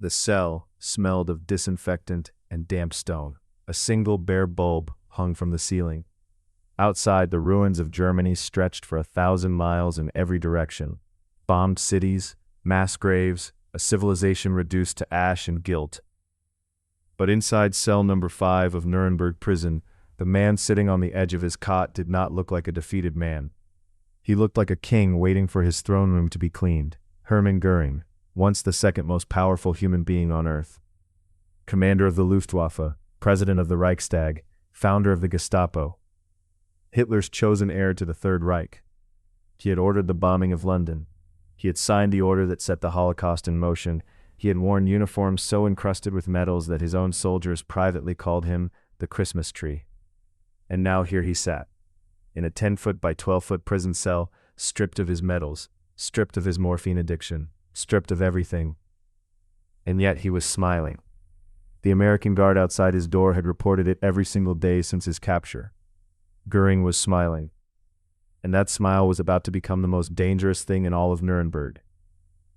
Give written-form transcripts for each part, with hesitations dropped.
The cell smelled of disinfectant and damp stone. A single bare bulb hung from the ceiling. Outside, the ruins of Germany stretched for 1,000 miles in every direction. Bombed cities, mass graves, a civilization reduced to ash and guilt. But inside cell number 5 of Nuremberg Prison, the man sitting on the edge of his cot did not look like a defeated man. He looked like a king waiting for his throne room to be cleaned. Hermann Göring, once the second most powerful human being on earth. Commander of the Luftwaffe, president of the Reichstag, founder of the Gestapo. Hitler's chosen heir to the Third Reich. He had ordered the bombing of London. He had signed the order that set the Holocaust in motion. He had worn uniforms so encrusted with medals that his own soldiers privately called him the Christmas tree. And now here he sat, in a 10-foot by 12-foot prison cell, stripped of his medals, stripped of his morphine addiction, stripped of everything. And yet he was smiling. The American guard outside his door had reported it every single day since his capture. Göring was smiling. And that smile was about to become the most dangerous thing in all of Nuremberg.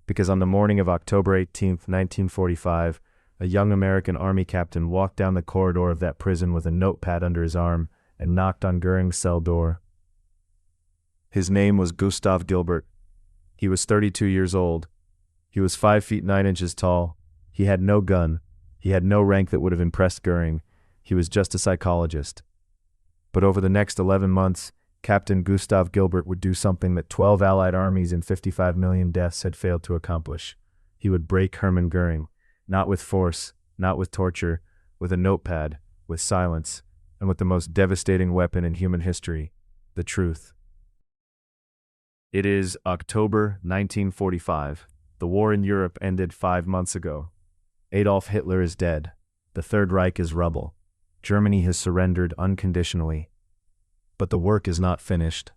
Because on the morning of October 18, 1945, a young American army captain walked down the corridor of that prison with a notepad under his arm and knocked on Göring's cell door. His name was Gustav Gilbert. He was 32 years old. He was 5 feet 9 inches tall. He had no gun. He had no rank that would have impressed Göring. He was just a psychologist. But over the next 11 months, Captain Gustav Gilbert would do something that 12 Allied armies and 55 million deaths had failed to accomplish. He would break Hermann Göring, not with force, not with torture, with a notepad, with silence, and with the most devastating weapon in human history, the truth. It is October 1945. The war in Europe ended 5 months ago. Adolf Hitler is dead. The Third Reich is rubble. Germany has surrendered unconditionally. But the work is not finished.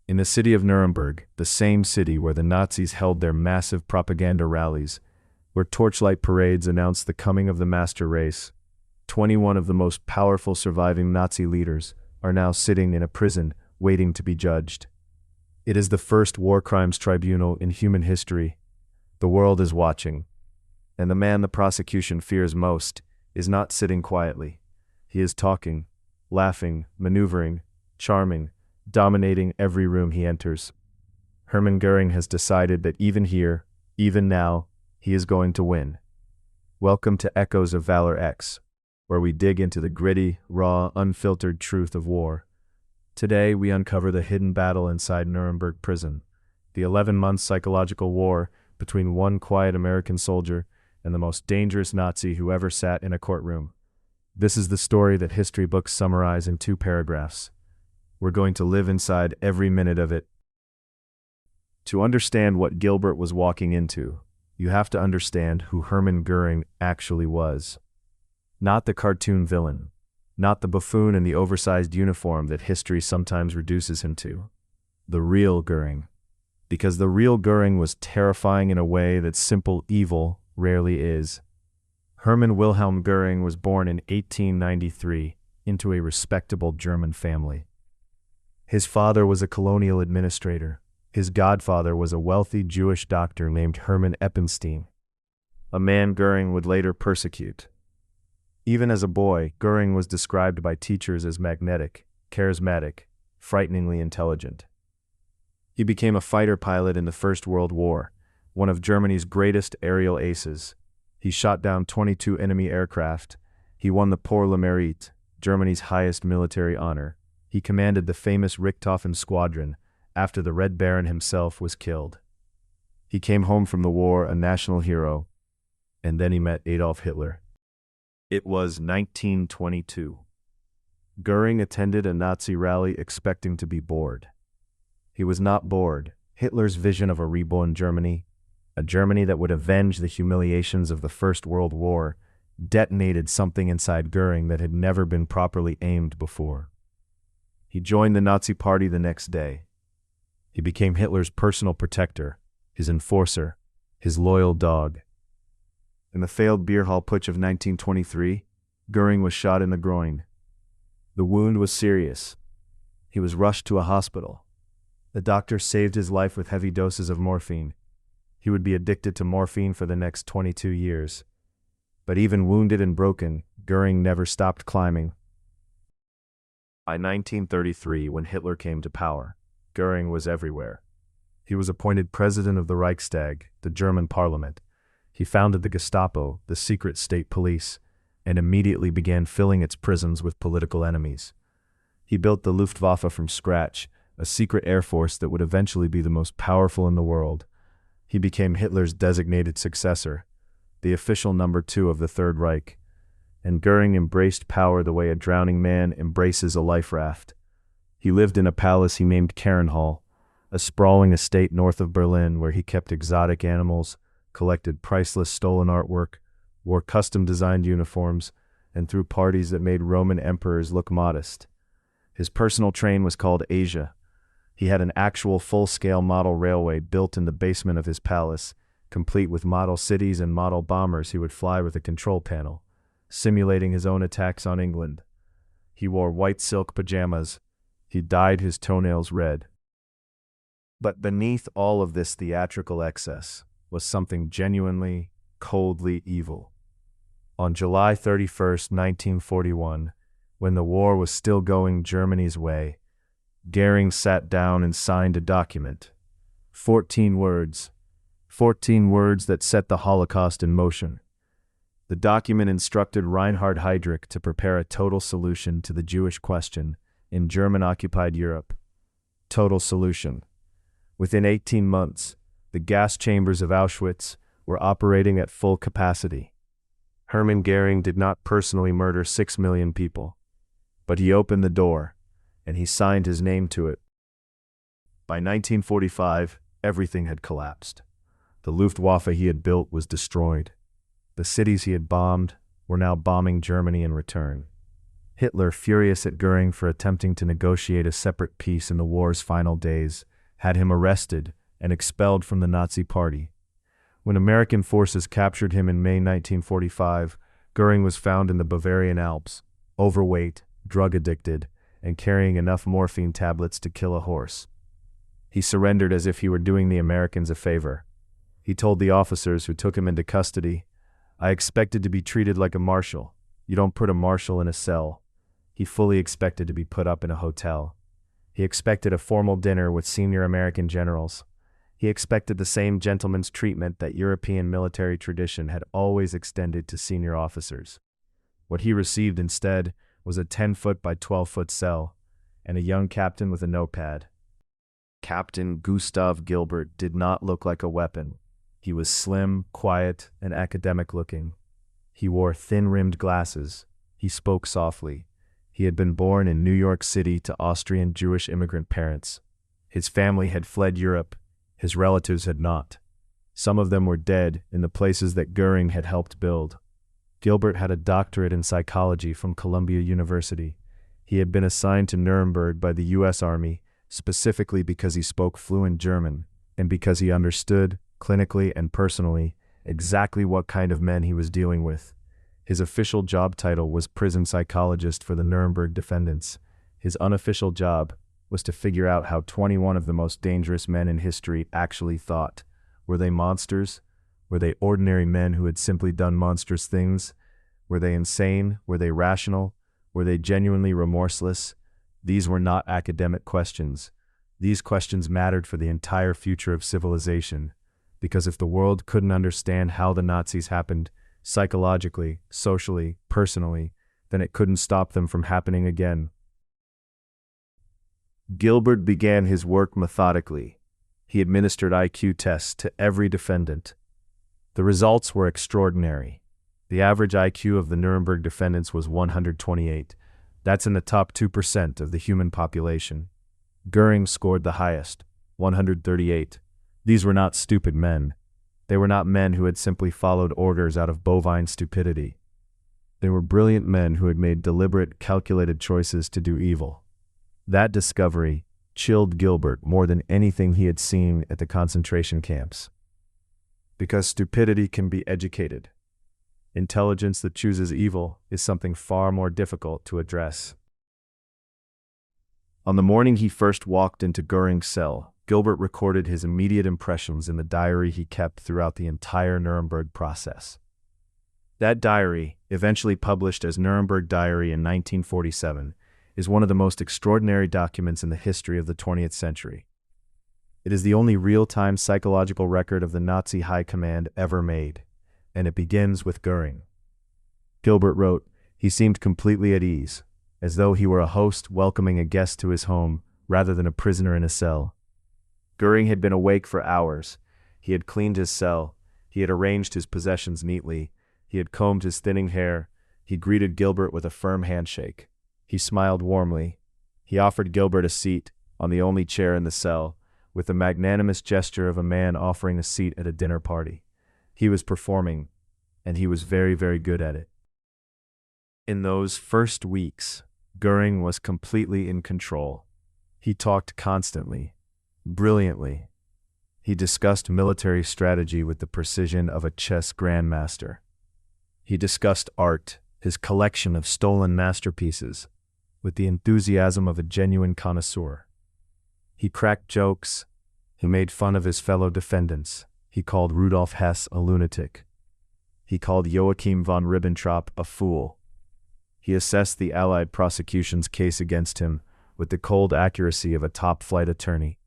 In the city of Nuremberg, the same city where the Nazis held their massive propaganda rallies, where torchlight parades announced the coming of the master race, 21 of the most powerful surviving Nazi leaders are now sitting in a prison waiting to be judged. It is the first war crimes tribunal in human history. The world is watching. And the man the prosecution fears most is not sitting quietly. He is talking, laughing, maneuvering, charming, dominating every room he enters. Hermann Göring has decided that even here, even now, he is going to win. Welcome to Echoes of Valor X, where we dig into the gritty, raw, unfiltered truth of war. Today, we uncover the hidden battle inside Nuremberg Prison, the 11-month psychological war between one quiet American soldier and the most dangerous Nazi who ever sat in a courtroom. This is the story that history books summarize in 2 paragraphs. We're going to live inside every minute of it. To understand what Gilbert was walking into, you have to understand who Hermann Göring actually was. Not the cartoon villain, not the buffoon in the oversized uniform that history sometimes reduces him to. The real Göring. Because the real Göring was terrifying in a way that simple evil rarely is. Hermann Wilhelm Göring was born in 1893 into a respectable German family. His father was a colonial administrator. His godfather was a wealthy Jewish doctor named Hermann Eppenstein, a man Göring would later persecute. Even as a boy, Göring was described by teachers as magnetic, charismatic, frighteningly intelligent. He became a fighter pilot in the First World War, one of Germany's greatest aerial aces. He shot down 22 enemy aircraft. He won the Pour le Mérite, Germany's highest military honor. He commanded the famous Richthofen Squadron after the Red Baron himself was killed. He came home from the war a national hero, and then he met Adolf Hitler. It was 1922. Göring attended a Nazi rally expecting to be bored. He was not bored. Hitler's vision of a reborn Germany, a Germany that would avenge the humiliations of the First World War, detonated something inside Göring that had never been properly aimed before. He joined the Nazi Party the next day. He became Hitler's personal protector, his enforcer, his loyal dog. In the failed beer hall putsch of 1923, Göring was shot in the groin. The wound was serious. He was rushed to a hospital. The doctor saved his life with heavy doses of morphine. He would be addicted to morphine for the next 22 years. But even wounded and broken, Göring never stopped climbing. By 1933, when Hitler came to power, Göring was everywhere. He was appointed president of the Reichstag, the German parliament. He founded the Gestapo, the secret state police, and immediately began filling its prisons with political enemies. He built the Luftwaffe from scratch, a secret air force that would eventually be the most powerful in the world. He became Hitler's designated successor, the official number 2 of the Third Reich. And Göring embraced power the way a drowning man embraces a life raft. He lived in a palace he named Hall, a sprawling estate north of Berlin where he kept exotic animals, collected priceless stolen artwork, wore custom-designed uniforms, and threw parties that made Roman emperors look modest. His personal train was called Asia. He had an actual full-scale model railway built in the basement of his palace, complete with model cities and model bombers he would fly with a control panel, simulating his own attacks on England. He wore white silk pajamas. He dyed his toenails red. But beneath all of this theatrical excess was something genuinely, coldly evil. On July 31st, 1941, when the war was still going Germany's way, Göring sat down and signed a document. 14 words. 14 words that set the Holocaust in motion. The document instructed Reinhard Heydrich to prepare a total solution to the Jewish question in German-occupied Europe. Total solution. Within 18 months, the gas chambers of Auschwitz were operating at full capacity. Hermann Göring did not personally murder 6 million people, but he opened the door, and he signed his name to it. By 1945, everything had collapsed. The Luftwaffe he had built was destroyed. The cities he had bombed were now bombing Germany in return. Hitler, furious at Göring for attempting to negotiate a separate peace in the war's final days, had him arrested and expelled from the Nazi Party. When American forces captured him in May 1945, Göring was found in the Bavarian Alps, overweight, drug-addicted, and carrying enough morphine tablets to kill a horse. He surrendered as if he were doing the Americans a favor. He told the officers who took him into custody, "I expected to be treated like a marshal. You don't put a marshal in a cell." He fully expected to be put up in a hotel. He expected a formal dinner with senior American generals. He expected the same gentleman's treatment that European military tradition had always extended to senior officers. What he received instead was a 10-foot by 12-foot cell and a young captain with a notepad. Captain Gustav Gilbert did not look like a weapon. He was slim, quiet, and academic-looking. He wore thin-rimmed glasses. He spoke softly. He had been born in New York City to Austrian Jewish immigrant parents. His family had fled Europe. His relatives had not. Some of them were dead in the places that Göring had helped build. Gilbert had a doctorate in psychology from Columbia University. He had been assigned to Nuremberg by the U.S. Army, specifically because he spoke fluent German, and because he understood, clinically and personally, exactly what kind of men he was dealing with. His official job title was prison psychologist for the Nuremberg defendants. His unofficial job was to figure out how 21 of the most dangerous men in history actually thought. Were they monsters? Were they ordinary men who had simply done monstrous things? Were they insane? Were they rational? Were they genuinely remorseless? These were not academic questions. These questions mattered for the entire future of civilization, because if the world couldn't understand how the Nazis happened, psychologically, socially, personally, then it couldn't stop them from happening again. Gilbert began his work methodically. He administered IQ tests to every defendant. The results were extraordinary. The average IQ of the Nuremberg defendants was 128. That's in the top 2% of the human population. Göring scored the highest, 138. These were not stupid men. They were not men who had simply followed orders out of bovine stupidity. They were brilliant men who had made deliberate, calculated choices to do evil. That discovery chilled Gilbert more than anything he had seen at the concentration camps. Because stupidity can be educated. Intelligence that chooses evil is something far more difficult to address. On the morning he first walked into Göring's cell, Gilbert recorded his immediate impressions in the diary he kept throughout the entire Nuremberg process. That diary, eventually published as Nuremberg Diary in 1947, is one of the most extraordinary documents in the history of the 20th century. It is the only real-time psychological record of the Nazi high command ever made, and it begins with Göring. Gilbert wrote, "He seemed completely at ease, as though he were a host welcoming a guest to his home rather than a prisoner in a cell." Göring had been awake for hours. He had cleaned his cell. He had arranged his possessions neatly. He had combed his thinning hair. He greeted Gilbert with a firm handshake. He smiled warmly. He offered Gilbert a seat on the only chair in the cell, with the magnanimous gesture of a man offering a seat at a dinner party. He was performing, and he was very, very good at it. In those first weeks, Göring was completely in control. He talked constantly, brilliantly. He discussed military strategy with the precision of a chess grandmaster. He discussed art, his collection of stolen masterpieces, with the enthusiasm of a genuine connoisseur. He cracked jokes. He made fun of his fellow defendants. He called Rudolf Hess a lunatic. He called Joachim von Ribbentrop a fool. He assessed the Allied prosecution's case against him with the cold accuracy of a top-flight attorney.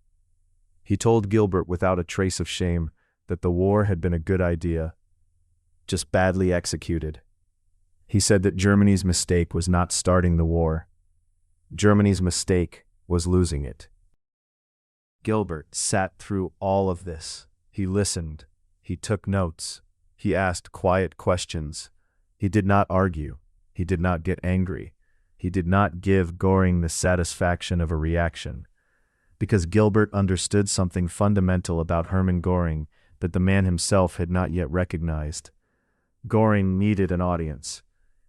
He told Gilbert without a trace of shame that the war had been a good idea, just badly executed. He said that Germany's mistake was not starting the war. Germany's mistake was losing it. Gilbert sat through all of this. He listened. He took notes. He asked quiet questions. He did not argue. He did not get angry. He did not give Göring the satisfaction of a reaction. Because Gilbert understood something fundamental about Hermann Göring that the man himself had not yet recognized. Göring needed an audience.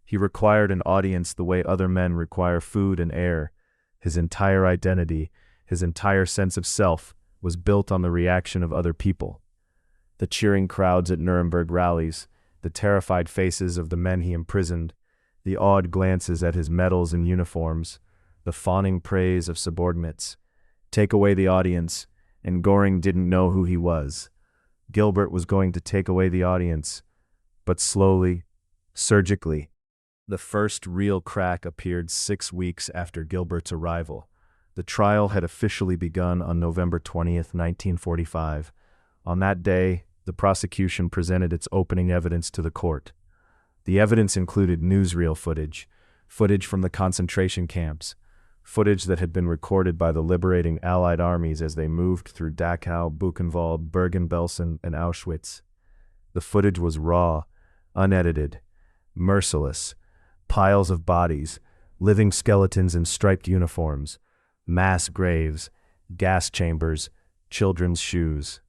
He required an audience the way other men require food and air. His entire identity, his entire sense of self, was built on the reaction of other people. The cheering crowds at Nuremberg rallies, the terrified faces of the men he imprisoned, the awed glances at his medals and uniforms, the fawning praise of subordinates. Take away the audience, and Göring didn't know who he was. Gilbert was going to take away the audience, but slowly, surgically. The first real crack appeared 6 weeks after Gilbert's arrival. The trial had officially begun on November 20th, 1945. On that day, the prosecution presented its opening evidence to the court. The evidence included newsreel footage, footage from the concentration camps, footage that had been recorded by the liberating Allied armies as they moved through Dachau, Buchenwald, Bergen-Belsen, and Auschwitz. The footage was raw, unedited, merciless. Piles of bodies, living skeletons in striped uniforms, mass graves, gas chambers, children's shoes.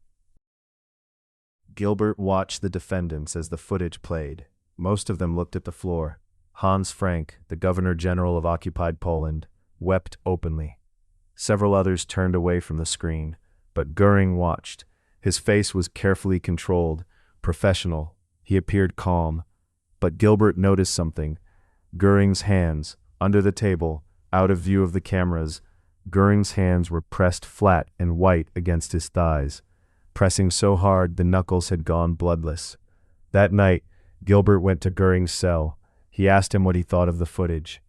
Gilbert watched the defendants as the footage played. Most of them looked at the floor. Hans Frank, the Governor-General of occupied Poland, wept openly. Several others turned away from the screen, but Göring watched. His face was carefully controlled, professional. He appeared calm. But Gilbert noticed something. Göring's hands, under the table, out of view of the cameras. Göring's hands were pressed flat and white against his thighs, pressing so hard the knuckles had gone bloodless. That night, Gilbert went to Göring's cell. He asked him what he thought of the footage.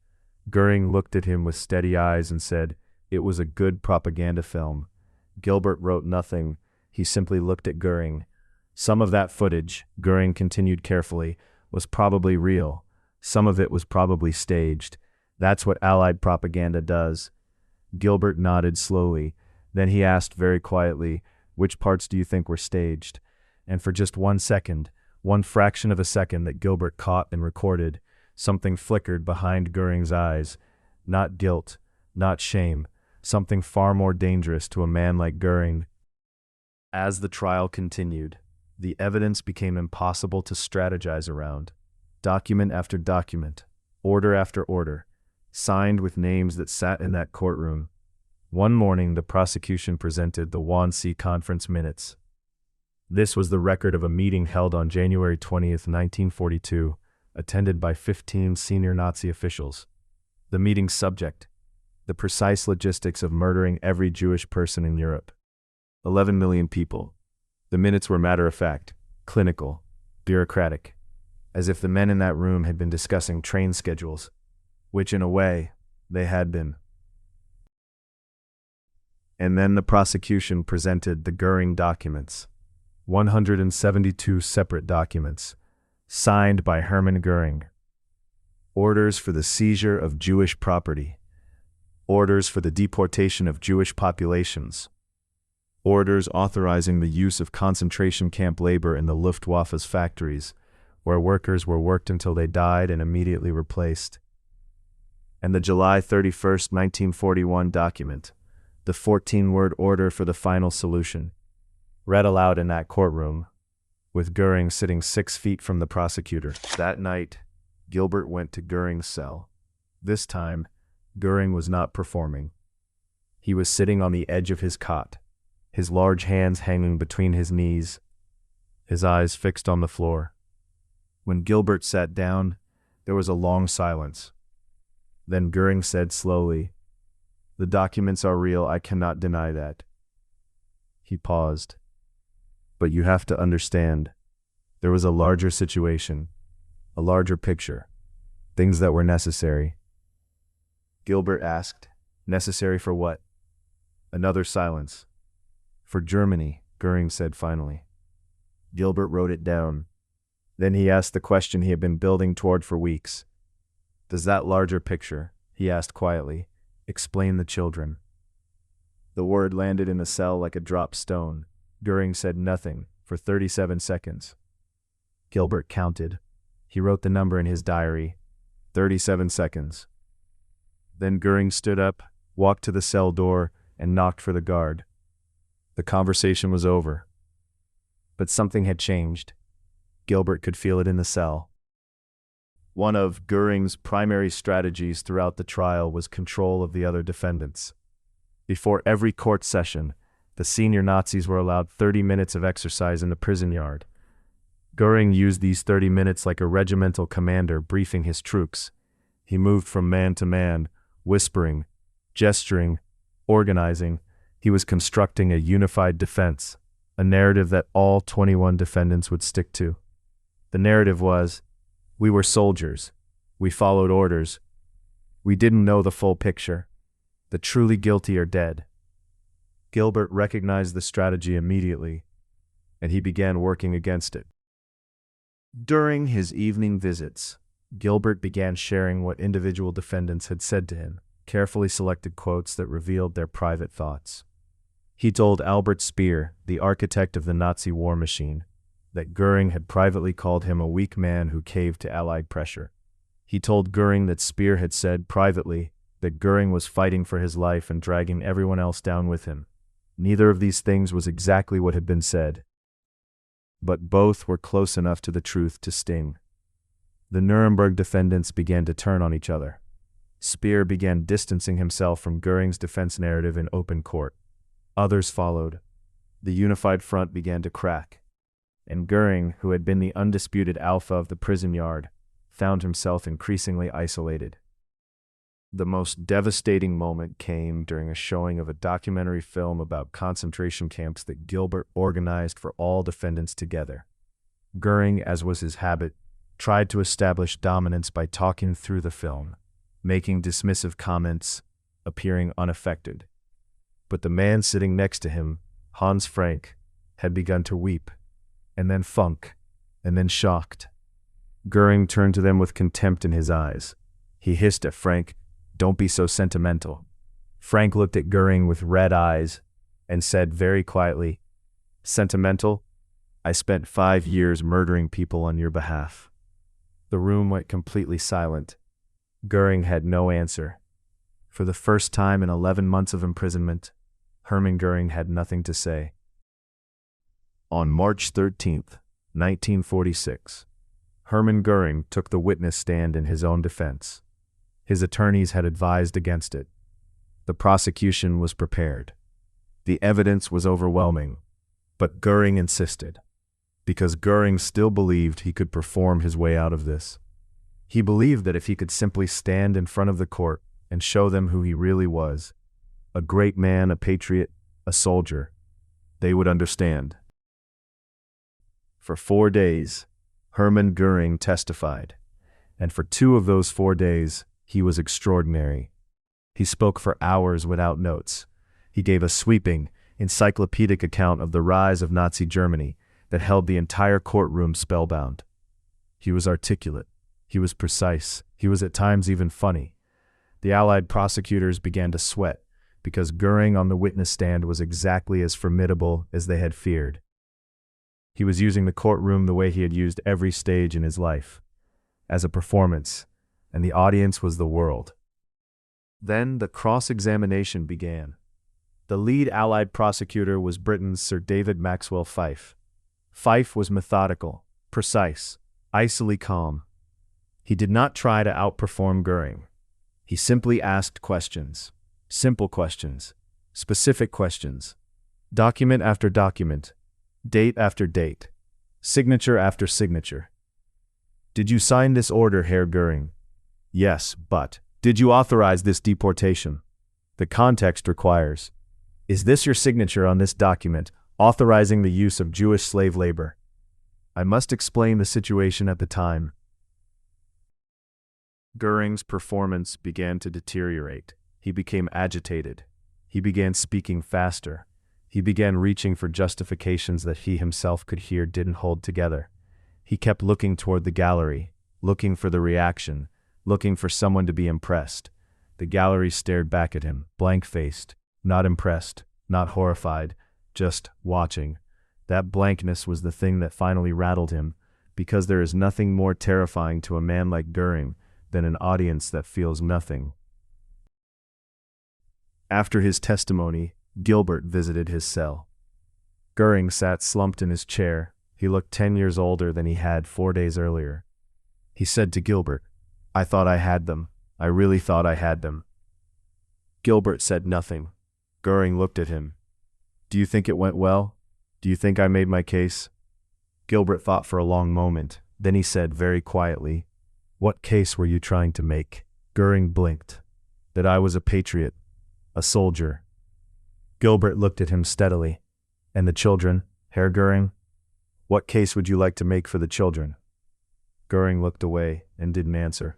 Göring looked at him with steady eyes and said, "It was a good propaganda film." Gilbert wrote nothing. He simply looked at Göring. Some of that footage, Göring continued carefully, was probably real. Some of it was probably staged. That's what Allied propaganda does. Gilbert nodded slowly. Then he asked very quietly, "Which parts do you think were staged?" And for just 1 second, one fraction of a second that Gilbert caught and recorded, something flickered behind Göring's eyes. Not guilt, not shame, something far more dangerous to a man like Göring. As the trial continued, the evidence became impossible to strategize around. Document after document, order after order, signed with names that sat in that courtroom. One morning, the prosecution presented the Wannsee Conference minutes. This was the record of a meeting held on January 20th, 1942, attended by 15 senior Nazi officials. The meeting's subject: the precise logistics of murdering every Jewish person in Europe. 11 million people. The minutes were matter-of-fact, clinical, bureaucratic. as if the men in that room had been discussing train schedules, which in a way, they had been. And then the prosecution presented the Göring documents, 172 separate documents, signed by Hermann Göring. Orders for the seizure of Jewish property, orders for the deportation of Jewish populations, orders authorizing the use of concentration camp labor in the Luftwaffe's factories, where workers were worked until they died and immediately replaced. And the July 31st, 1941 document, the 14-word order for the final solution, read aloud in that courtroom, with Göring sitting 6 feet from the prosecutor. That night, Gilbert went to Göring's cell. This time, Göring was not performing. He was sitting on the edge of his cot, his large hands hanging between his knees, his eyes fixed on the floor. When Gilbert sat down, there was a long silence. Then Göring said slowly, "The documents are real, I cannot deny that." He paused. "But you have to understand, there was a larger situation, a larger picture, things that were necessary." Gilbert asked, "Necessary for what?" Another silence. "For Germany," Göring said finally. Gilbert wrote it down. Then he asked the question he had been building toward for weeks. "Does that larger picture," he asked quietly, "explain the children?" The word landed in the cell like a dropped stone. Göring said nothing for 37 seconds. Gilbert counted. He wrote the number in his diary. 37 seconds. Then Göring stood up, walked to the cell door, and knocked for the guard. The conversation was over. But something had changed. Gilbert could feel it in the cell. One of Göring's primary strategies throughout the trial was control of the other defendants. Before every court session, the senior Nazis were allowed 30 minutes of exercise in the prison yard. Göring used these 30 minutes like a regimental commander briefing his troops. He moved from man to man, whispering, gesturing, organizing. He was constructing a unified defense, a narrative that all 21 defendants would stick to. The narrative was, we were soldiers. We followed orders. We didn't know the full picture. The truly guilty are dead. Gilbert recognized the strategy immediately, and he began working against it. During his evening visits, Gilbert began sharing what individual defendants had said to him, carefully selected quotes that revealed their private thoughts. He told Albert Speer, the architect of the Nazi war machine, that Göring had privately called him a weak man who caved to Allied pressure. He told Göring that Speer had said privately that Göring was fighting for his life and dragging everyone else down with him. Neither of these things was exactly what had been said, but both were close enough to the truth to sting. The Nuremberg defendants began to turn on each other. Speer began distancing himself from Göring's defense narrative in open court. Others followed. The unified front began to crack, and Göring, who had been the undisputed alpha of the prison yard, found himself increasingly isolated. The most devastating moment came during a showing of a documentary film about concentration camps that Gilbert organized for all defendants together. Göring, as was his habit, tried to establish dominance by talking through the film, making dismissive comments, appearing unaffected. But the man sitting next to him, Hans Frank, had begun to weep, and then funk, and then shocked. Göring turned to them with contempt in his eyes. He hissed at Frank, "Don't be so sentimental." Frank looked at Göring with red eyes and said very quietly, "Sentimental? I spent 5 years murdering people on your behalf." The room went completely silent. Göring had no answer. For the first time in 11 months of imprisonment, Hermann Göring had nothing to say. On March 13th, 1946, Hermann Göring took the witness stand in his own defense. His attorneys had advised against it. The prosecution was prepared. The evidence was overwhelming, but Göring insisted, because Göring still believed he could perform his way out of this. He believed that if he could simply stand in front of the court and show them who he really was, a great man, a patriot, a soldier, they would understand. For 4 days, Hermann Göring testified, and for 2 of those 4 days, he was extraordinary. He spoke for hours without notes. He gave a sweeping, encyclopedic account of the rise of Nazi Germany that held the entire courtroom spellbound. He was articulate. He was precise. He was at times even funny. The Allied prosecutors began to sweat because Göring on the witness stand was exactly as formidable as they had feared. He was using the courtroom the way he had used every stage in his life, as a performance, and the audience was the world. Then the cross-examination began. The lead Allied prosecutor was Britain's Sir David Maxwell Fyfe. Fyfe was methodical, precise, icily calm. He did not try to outperform Göring. He simply asked questions, simple questions, specific questions, document after document, date after date, signature after signature. Did you sign this order, Herr Göring? Yes, but did you authorize this deportation? The context requires. Is this your signature on this document, authorizing the use of Jewish slave labor? I must explain the situation at the time. Göring's performance began to deteriorate. He became agitated. He began speaking faster. He began reaching for justifications that he himself could hear didn't hold together. He kept looking toward the gallery, looking for the reaction, looking for someone to be impressed. The gallery stared back at him, blank-faced, not impressed, not horrified, just watching. That blankness was the thing that finally rattled him, because there is nothing more terrifying to a man like Göring than an audience that feels nothing. After his testimony, Gilbert visited his cell. Göring sat slumped in his chair. He looked 10 years older than he had 4 days earlier. He said to Gilbert, "I thought I had them. I really thought I had them." Gilbert said nothing. Göring looked at him. "Do you think it went well? Do you think I made my case?" Gilbert thought for a long moment. Then he said very quietly, "What case were you trying to make?" Göring blinked. "That I was a patriot, a soldier." Gilbert looked at him steadily. "And the children, Herr Göring? What case would you like to make for the children?" Göring looked away and didn't answer.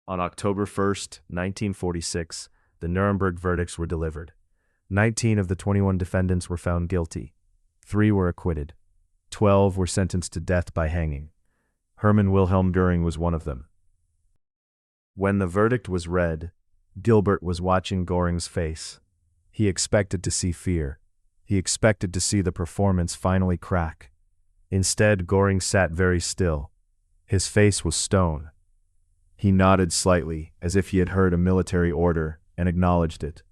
On October 1st, 1946, the Nuremberg verdicts were delivered. 19 of the 21 defendants were found guilty. 3 were acquitted. 12 were sentenced to death by hanging. Hermann Wilhelm Göring was one of them. When the verdict was read, Gilbert was watching Göring's face. He expected to see fear. He expected to see the performance finally crack. Instead, Göring sat very still. His face was stone. He nodded slightly, as if he had heard a military order, and acknowledged it.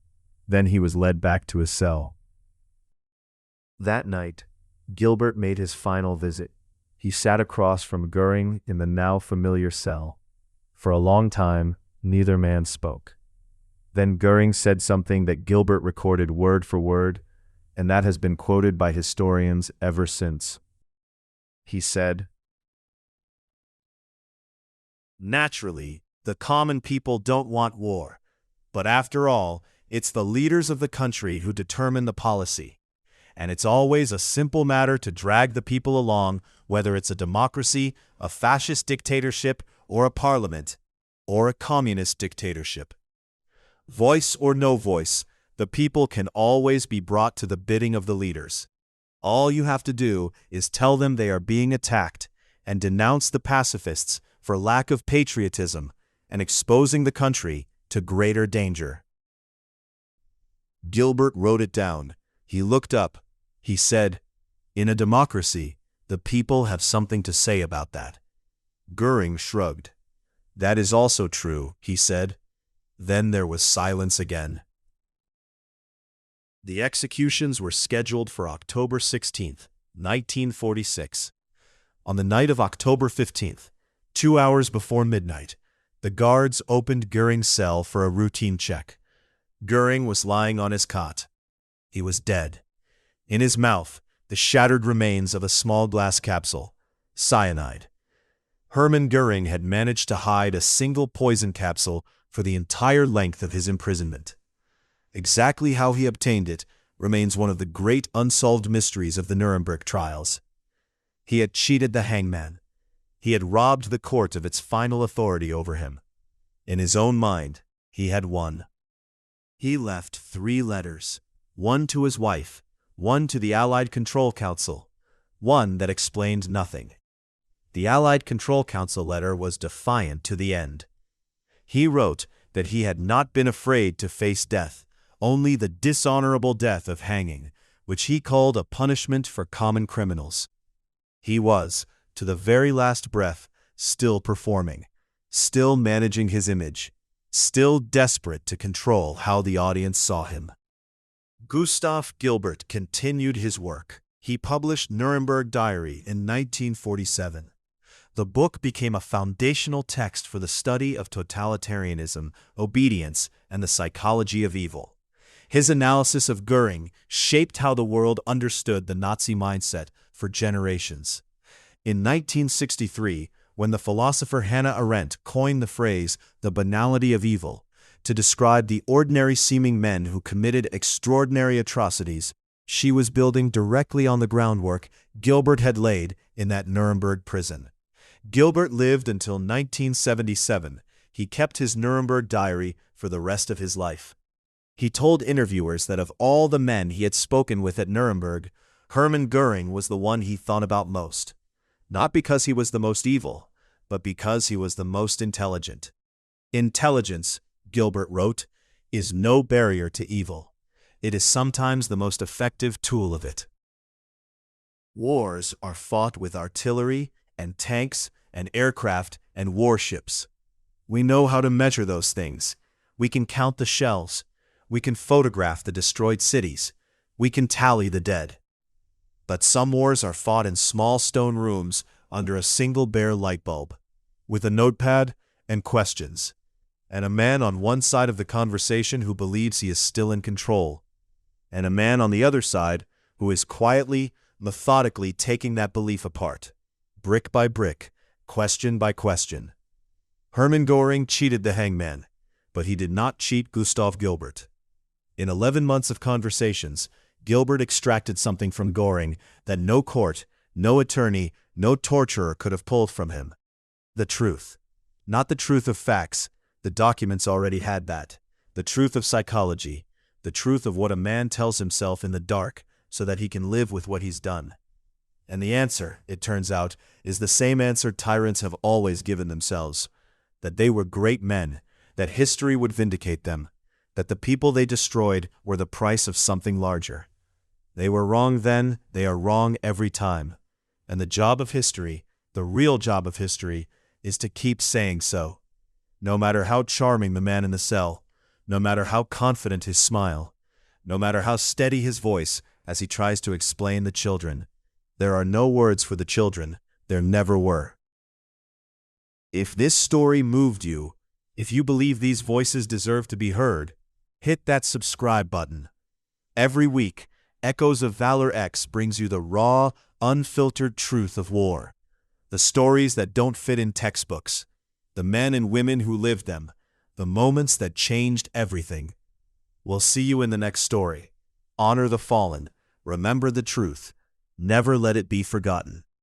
Then he was led back to his cell. That night, Gilbert made his final visit. He sat across from Göring in the now familiar cell. For a long time, neither man spoke. Then Göring said something that Gilbert recorded word for word, and that has been quoted by historians ever since. He said, "Naturally, the common people don't want war, but after all, it's the leaders of the country who determine the policy. And it's always a simple matter to drag the people along, whether it's a democracy, a fascist dictatorship, or a parliament, or a communist dictatorship. Voice or no voice, the people can always be brought to the bidding of the leaders. All you have to do is tell them they are being attacked and denounce the pacifists for lack of patriotism and exposing the country to greater danger." Gilbert wrote it down. He looked up. He said, "In a democracy, the people have something to say about that." Göring shrugged. "That is also true," he said. Then there was silence again. The executions were scheduled for October 16th, 1946. On the night of October 15th, 2 hours before midnight, the guards opened Göring's cell for a routine check. Göring was lying on his cot. He was dead. In his mouth, the shattered remains of a small glass capsule, cyanide. Hermann Göring had managed to hide a single poison capsule for the entire length of his imprisonment. Exactly how he obtained it remains one of the great unsolved mysteries of the Nuremberg trials. He had cheated the hangman. He had robbed the court of its final authority over him. In his own mind, he had won. He left 3 letters, one to his wife, one to the Allied Control Council, one that explained nothing. The Allied Control Council letter was defiant to the end. He wrote that he had not been afraid to face death, only the dishonorable death of hanging, which he called a punishment for common criminals. He was, to the very last breath, still performing, still managing his image, still desperate to control how the audience saw him. Gustav Gilbert continued his work. He published Nuremberg Diary in 1947. The book became a foundational text for the study of totalitarianism, obedience, and the psychology of evil. His analysis of Göring shaped how the world understood the Nazi mindset for generations. In 1963, when the philosopher Hannah Arendt coined the phrase, the banality of evil, to describe the ordinary-seeming men who committed extraordinary atrocities, she was building directly on the groundwork Gilbert had laid in that Nuremberg prison. Gilbert lived until 1977. He kept his Nuremberg diary for the rest of his life. He told interviewers that of all the men he had spoken with at Nuremberg, Hermann Göring was the one he thought about most. Not because he was the most evil, but because he was the most intelligent. Intelligence, Gilbert wrote, is no barrier to evil. It is sometimes the most effective tool of it. Wars are fought with artillery and tanks and aircraft and warships. We know how to measure those things. We can count the shells. We can photograph the destroyed cities. We can tally the dead. But some wars are fought in small stone rooms under a single bare light bulb, with a notepad and questions, and a man on one side of the conversation who believes he is still in control, and a man on the other side who is quietly, methodically taking that belief apart, brick by brick, question by question. Hermann Göring cheated the hangman, but he did not cheat Gustav Gilbert. In 11 months of conversations, Gilbert extracted something from Göring that no court, no attorney, no torturer could have pulled from him. The truth. Not the truth of facts. The documents already had that. The truth of psychology. The truth of what a man tells himself in the dark so that he can live with what he's done. And the answer, it turns out, is the same answer tyrants have always given themselves. That they were great men, that history would vindicate them, that the people they destroyed were the price of something larger. They were wrong then, they are wrong every time. And the job of history, the real job of history, is to keep saying so. No matter how charming the man in the cell, no matter how confident his smile, no matter how steady his voice as he tries to explain the children, there are no words for the children, there never were. If this story moved you, if you believe these voices deserve to be heard, hit that subscribe button. Every week, Echoes of Valor X brings you the raw, unfiltered truth of war. The stories that don't fit in textbooks. The men and women who lived them. The moments that changed everything. We'll see you in the next story. Honor the fallen. Remember the truth. Never let it be forgotten.